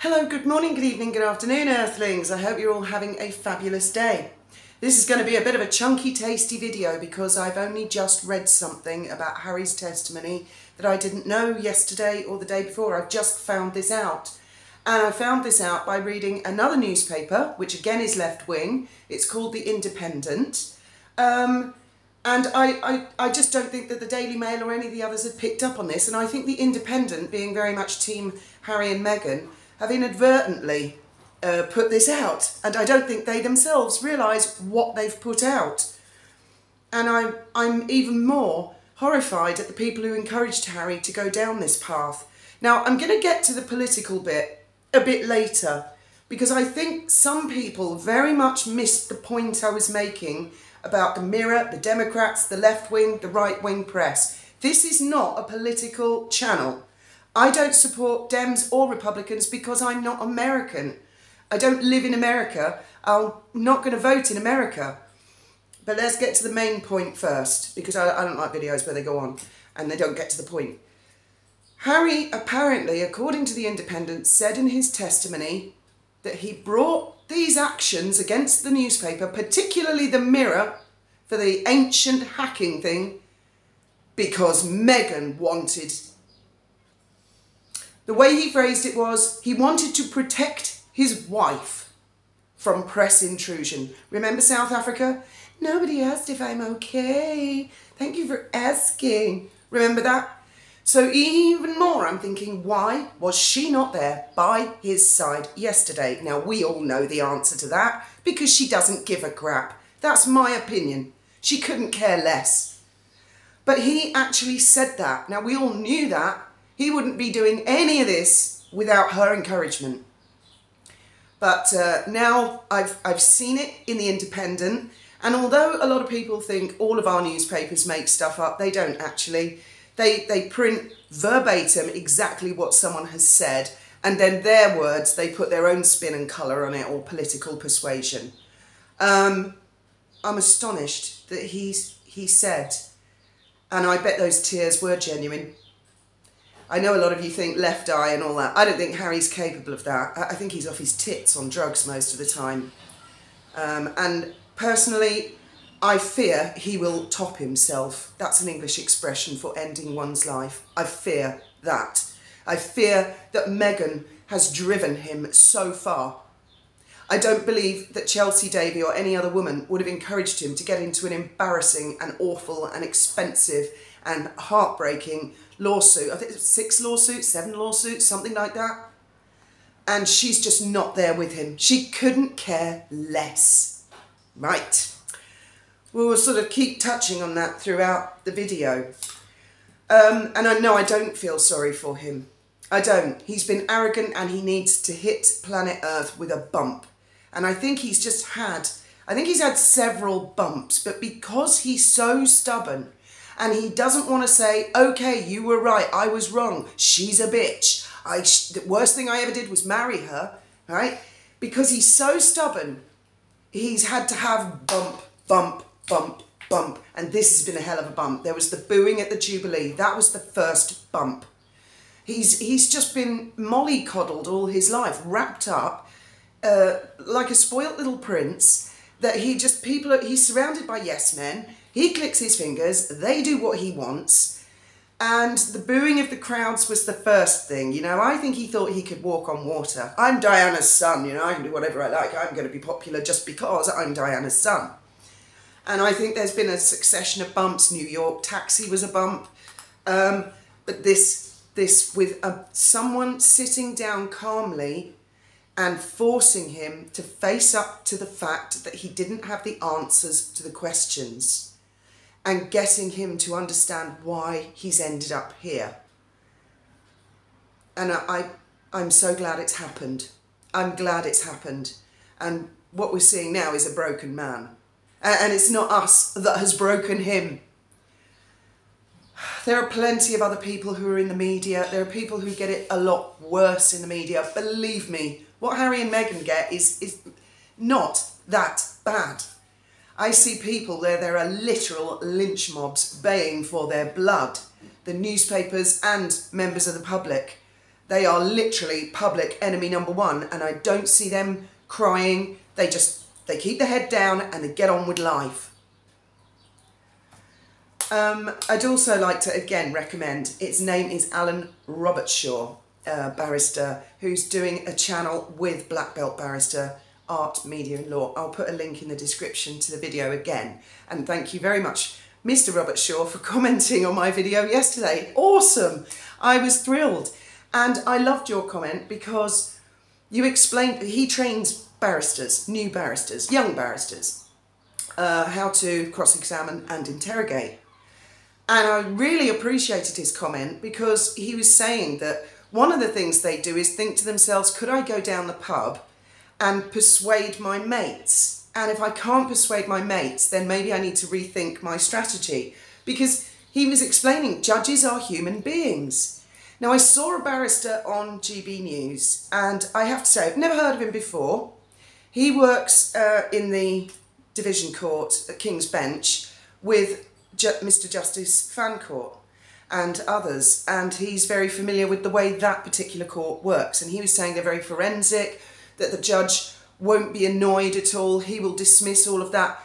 Hello, good morning, good evening, good afternoon, Earthlings. I hope you're all having a fabulous day. This is going to be a bit of a chunky, tasty video because I've only just read something about Harry's testimony that I didn't know yesterday or the day before. I've just found this out. And I found this out by reading another newspaper, which again is left-wing. It's called The Independent. And I just don't think that the Daily Mail or any of the others have picked up on this. And I think The Independent, being very much Team Harry and Meghan, have inadvertently put this out, and I don't think they themselves realise what they've put out. And I'm even more horrified at the people who encouraged Harry to go down this path. Now, I'm going to get to the political bit a bit later, because I think some people very much missed the point I was making about the Mirror, the Democrats, the left-wing, the right-wing press. This is not a political channel. I don't support Dems or Republicans because I'm not American. I don't live in America. I'm not going to vote in America. But let's get to the main point first, because I don't like videos where they go on and they don't get to the point. Harry apparently, according to The Independent, said in his testimony that he brought these actions against the newspaper, particularly the Mirror, for the ancient hacking thing, because Meghan wanted. The way he phrased it was, he wanted to protect his wife from press intrusion. Remember South Africa? Nobody asked if I'm okay. Thank you for asking. Remember that? So even more, I'm thinking, why was she not there by his side yesterday? Now, we all know the answer to that, because she doesn't give a crap. That's my opinion. She couldn't care less. But he actually said that. Now, we all knew that. He wouldn't be doing any of this without her encouragement. But now I've seen it in The Independent, and although a lot of people think all of our newspapers make stuff up, they don't actually. They print verbatim exactly what someone has said, and then their words, they put their own spin and colour on it, or political persuasion. I'm astonished that he said, and I bet those tears were genuine. I know a lot of you think left eye and all that. I don't think Harry's capable of that. I think he's off his tits on drugs most of the time. And personally, I fear he will top himself. That's an English expression for ending one's life. I fear that. I fear that Meghan has driven him so far. I don't believe that Chelsea Davy or any other woman would have encouraged him to get into an embarrassing and awful and expensive and heartbreaking lawsuit. I think it's 6 lawsuits, 7 lawsuits, something like that. And she's just not there with him. She couldn't care less. Right. We will sort of keep touching on that throughout the video. And I know I don't feel sorry for him. I don't. He's been arrogant and he needs to hit planet Earth with a bump. And I think he's had several bumps, but because he's so stubborn and he doesn't want to say, okay, you were right, I was wrong, she's a bitch, the worst thing I ever did was marry her, right? Because he's so stubborn, he's had to have bump, bump, bump, bump, and this has been a hell of a bump. There was the booing at the Jubilee. That was the first bump. He's just been mollycoddled all his life, wrapped up like a spoilt little prince, that he's surrounded by yes men. He clicks his fingers, they do what he wants, and the booing of the crowds was the first thing. You know, I think he thought he could walk on water. I'm Diana's son, you know, I can do whatever I like. I'm going to be popular just because I'm Diana's son. And I think there's been a succession of bumps. New York Taxi was a bump. But this with someone sitting down calmly and forcing him to face up to the fact that he didn't have the answers to the questions, and getting him to understand why he's ended up here. And I'm so glad it's happened. I'm glad it's happened. And what we're seeing now is a broken man. And it's not us that has broken him. There are plenty of other people who are in the media. There are people who get it a lot worse in the media. Believe me, what Harry and Meghan get is not that bad. I see people there are literal lynch mobs baying for their blood. The newspapers and members of the public. They are literally public enemy number one, and I don't see them crying. They keep their head down and they get on with life. I'd also like to again recommend, its name is Alan Robertshaw, barrister, who's doing a channel with Black Belt Barrister, Art, Media and Law. I'll put a link in the description to the video again. And thank you very much, Mr. Robertshaw, for commenting on my video yesterday. Awesome! I was thrilled. And I loved your comment because you explained, he trains barristers, new barristers, young barristers, how to cross-examine and interrogate. And I really appreciated his comment because he was saying that one of the things they do is think to themselves, could I go down the pub and persuade my mates? And if I can't persuade my mates, then maybe I need to rethink my strategy. Because he was explaining judges are human beings. Now, I saw a barrister on GB News, and I have to say, I've never heard of him before. He works in the Division Court at King's Bench with Mr. Justice Fancourt and others, and he's very familiar with the way that particular court works. And he was saying they're very forensic, that the judge won't be annoyed at all, he will dismiss all of that.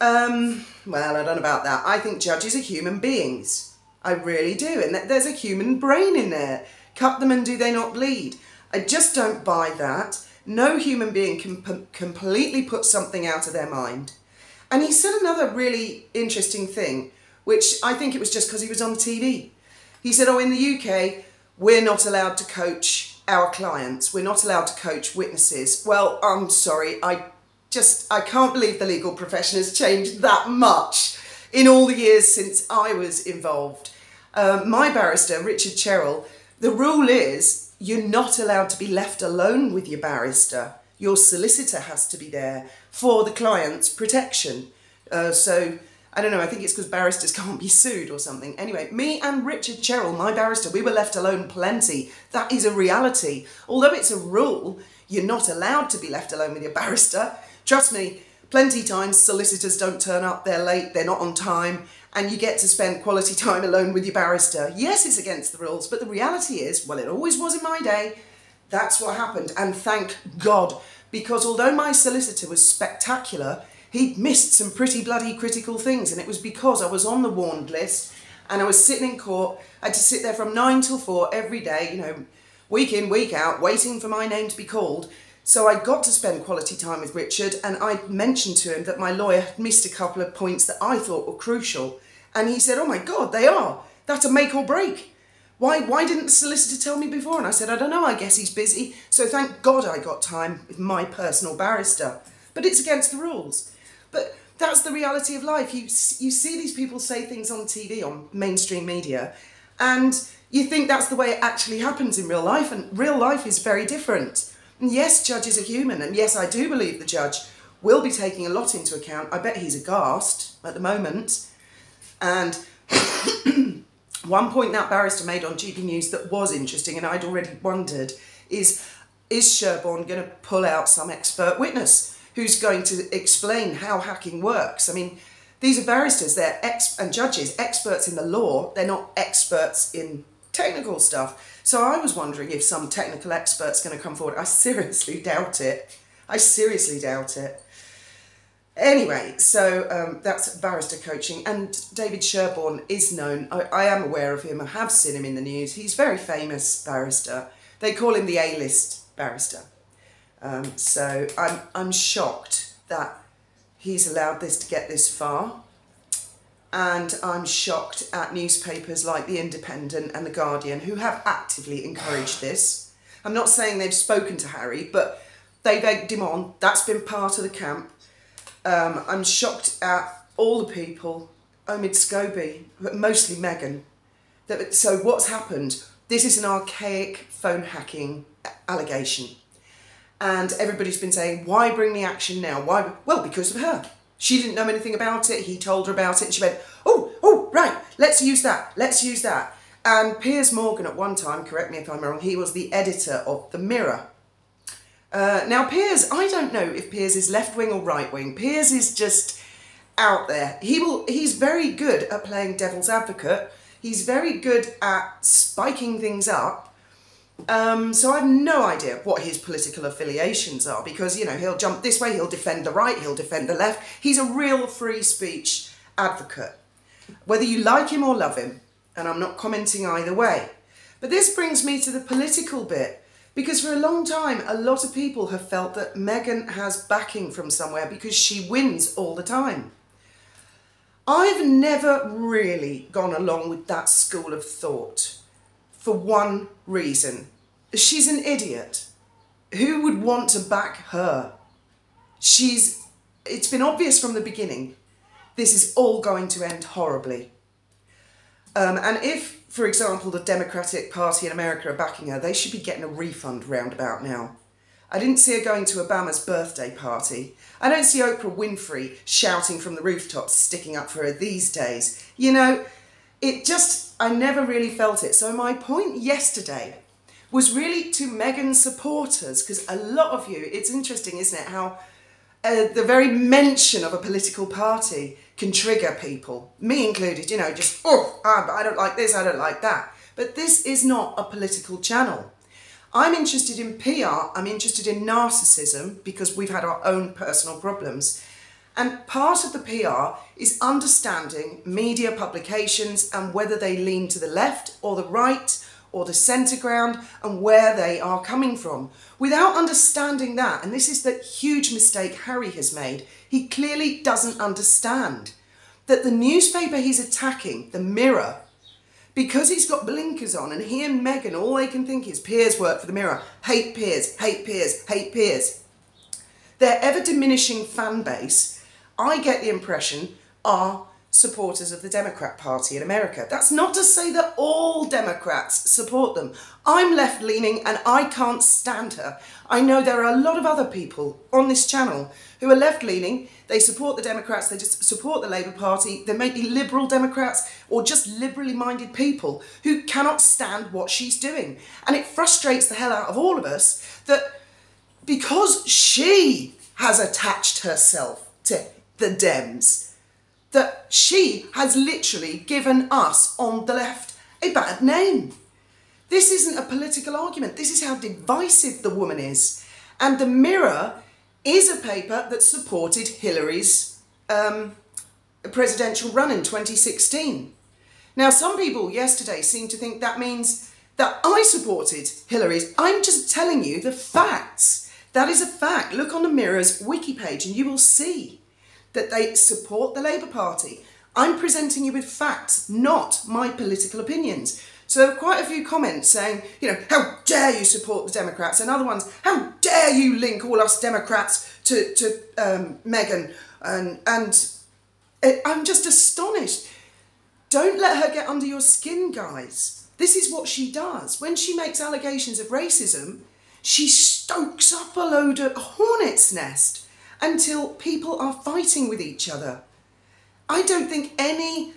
Well, I don't know about that. I think judges are human beings. I really do, and there's a human brain in there. Cut them and do they not bleed? I just don't buy that. No human being can completely put something out of their mind. And he said another really interesting thing, which I think it was just because he was on TV. He said, oh, in the UK, we're not allowed to coach our clients. We're not allowed to coach witnesses. Well, I'm sorry, I can't believe the legal profession has changed that much in all the years since I was involved. My barrister, Richard Cherrill, the rule is you're not allowed to be left alone with your barrister. Your solicitor has to be there for the client's protection. So, I don't know, I think it's because barristers can't be sued or something. Anyway, me and Richard Cherrill, my barrister, we were left alone plenty. That is a reality. Although it's a rule, you're not allowed to be left alone with your barrister. Trust me, plenty times solicitors don't turn up, they're late, they're not on time, and you get to spend quality time alone with your barrister. Yes, it's against the rules, but the reality is, well, it always was in my day, that's what happened. And thank God, because although my solicitor was spectacular, he'd missed some pretty bloody critical things, and it was because I was on the warned list, and I was sitting in court. I had to sit there from 9 till 4 every day, you know, week in, week out, waiting for my name to be called. So I got to spend quality time with Richard, and I mentioned to him that my lawyer had missed a couple of points that I thought were crucial. And he said, oh my God, they are. That's a make or break. Why didn't the solicitor tell me before? And I said, I don't know, I guess he's busy. So thank God I got time with my personal barrister. But it's against the rules. But that's the reality of life. You see these people say things on TV, on mainstream media, and you think that's the way it actually happens in real life, and real life is very different. And yes, judges are human, and yes, I do believe the judge will be taking a lot into account. I bet he's aghast at the moment. And one point that barrister made on GB News that was interesting, and I'd already wondered, is Sherborne going to pull out some expert witness who's going to explain how hacking works? I mean, these are barristers, they're and judges, experts in the law, they're not experts in technical stuff. So I was wondering if some technical expert's going to come forward. I seriously doubt it. I seriously doubt it. Anyway, so that's barrister coaching, and David Sherborne is known. I am aware of him. I have seen him in the news. He's a very famous barrister. They call him the A-list barrister. So I'm shocked that he's allowed this to get this far, and I'm shocked at newspapers like The Independent and The Guardian, who have actively encouraged this. I'm not saying they've spoken to Harry, but they've egged him on. That's been part of the camp. I'm shocked at all the people, Omid Scobie, but mostly Meghan. So what's happened? This is an archaic phone hacking allegation. And everybody's been saying, why bring the action now? Why? Well, because of her. She didn't know anything about it. He told her about it. And she went, oh, right, let's use that. Let's use that. And Piers Morgan at one time, correct me if I'm wrong, he was the editor of The Mirror. Now Piers, I don't know if Piers is left-wing or right-wing. Piers is just out there. He's very good at playing devil's advocate. He's very good at spiking things up. So I have no idea what his political affiliations are because, you know, he'll jump this way, he'll defend the right, he'll defend the left. He's a real free speech advocate, whether you like him or love him, and I'm not commenting either way. But this brings me to the political bit, because for a long time, a lot of people have felt that Meghan has backing from somewhere because she wins all the time. I've never really gone along with that school of thought for one reason. She's an idiot. Who would want to back her? It's been obvious from the beginning, this is all going to end horribly. And if, for example, the Democratic Party in America are backing her, they should be getting a refund roundabout now. I didn't see her going to Obama's birthday party. I don't see Oprah Winfrey shouting from the rooftops, sticking up for her these days. You know, I never really felt it. So my point yesterday was really to Meghan's supporters, because a lot of you, it's interesting, isn't it, how the very mention of a political party can trigger people, me included, you know, just, oh, I don't like this, I don't like that. But this is not a political channel. I'm interested in PR, I'm interested in narcissism, because we've had our own personal problems. And part of the PR is understanding media publications and whether they lean to the left or the right or the centre ground and where they are coming from. Without understanding that, and this is the huge mistake Harry has made, he clearly doesn't understand that the newspaper he's attacking, the Mirror, because he's got blinkers on and he and Meghan, all they can think is Piers work for the Mirror, hate Piers, hate Piers, hate Piers. Their ever-diminishing fan base, I get the impression, are supporters of the Democrat Party in America. That's not to say that all Democrats support them. I'm left-leaning and I can't stand her. I know there are a lot of other people on this channel who are left-leaning. They support the Democrats, they just support the Labour Party. They may be liberal Democrats or just liberally minded people who cannot stand what she's doing. And it frustrates the hell out of all of us that because she has attached herself to the Dems, that she has literally given us on the left a bad name. This isn't a political argument. This is how divisive the woman is. And the Mirror is a paper that supported Hillary's presidential run in 2016. Now, some people yesterday seemed to think that means that I supported Hillary's. I'm just telling you the facts. That is a fact. Look on the Mirror's wiki page and you will see that they support the Labour Party. I'm presenting you with facts, not my political opinions. So there were quite a few comments saying, you know, how dare you support the Democrats? And other ones, how dare you link all us Democrats to Meghan? And I'm just astonished. Don't let her get under your skin, guys. This is what she does. When she makes allegations of racism, she stokes up a load of hornet's nest until people are fighting with each other. I don't think any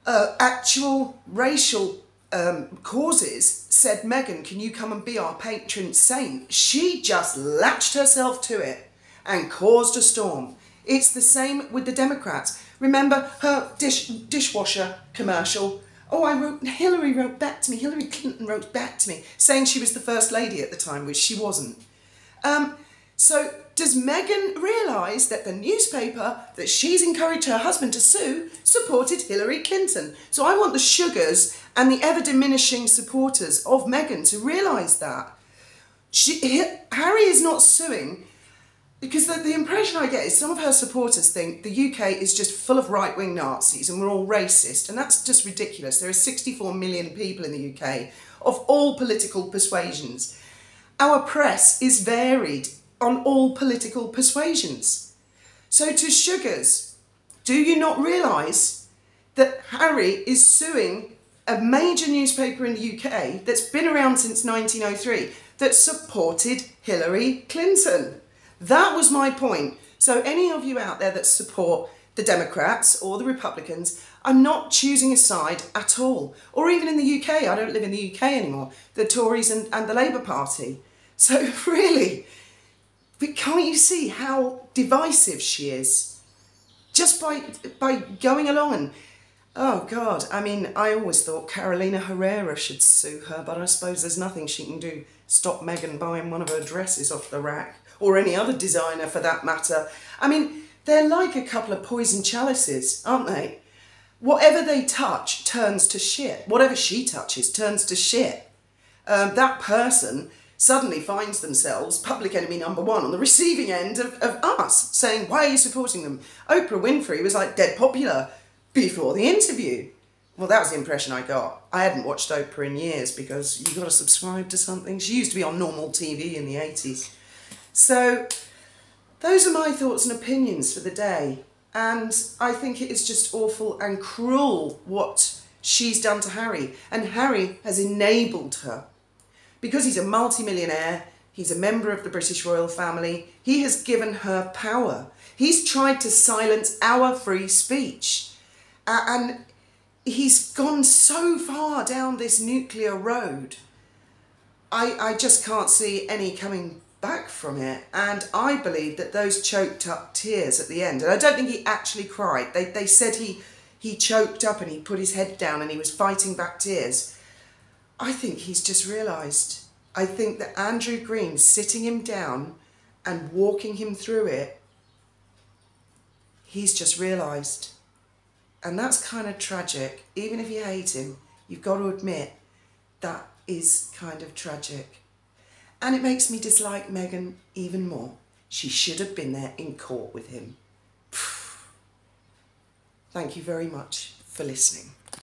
actual racial causes said, Meghan, can you come and be our patron saint? She just latched herself to it and caused a storm. It's the same with the Democrats. Remember her dishwasher commercial? Oh, Hillary wrote back to me, Hillary Clinton wrote back to me, saying she was the First Lady at the time, which she wasn't. So does Meghan realise that the newspaper that she's encouraged her husband to sue supported Hillary Clinton? So I want the sugars and the ever-diminishing supporters of Meghan to realise that. Harry is not suing because the impression I get is some of her supporters think the UK is just full of right-wing Nazis and we're all racist, and that's just ridiculous. There are 64 million people in the UK of all political persuasions. Our press is varied on all political persuasions. So to sugars, do you not realise that Harry is suing a major newspaper in the UK that's been around since 1903 that supported Hillary Clinton? That was my point. So any of you out there that support the Democrats or the Republicans, I'm not choosing a side at all. Or even in the UK, I don't live in the UK anymore, the Tories and the Labour Party. So really, but can't you see how divisive she is? Just by going along Oh God, I mean, I always thought Carolina Herrera should sue her, but I suppose there's nothing she can do stop Meghan buying one of her dresses off the rack, or any other designer for that matter. I mean, they're like a couple of poison chalices, aren't they? Whatever they touch turns to shit. Whatever she touches turns to shit. That person suddenly finds themselves public enemy number one on the receiving end of us saying, why are you supporting them? Oprah Winfrey was like dead popular before the interview. Well, that was the impression I got. I hadn't watched Oprah in years because you got to subscribe to something. She used to be on normal TV in the 80s. So those are my thoughts and opinions for the day. And I think it is just awful and cruel what she's done to Harry. And Harry has enabled her. Because he's a multimillionaire, he's a member of the British royal family, he has given her power. He's tried to silence our free speech. And he's gone so far down this nuclear road. I just can't see any coming back from it. And I believe that those choked up tears at the end, and I don't think he actually cried. They said he choked up and he put his head down and he was fighting back tears. I think he's just realised. I think that Andrew Green sitting him down and walking him through it, he's just realised. And that's kind of tragic. Even if you hate him, you've got to admit that is kind of tragic. And it makes me dislike Meghan even more. She should have been there in court with him. Thank you very much for listening.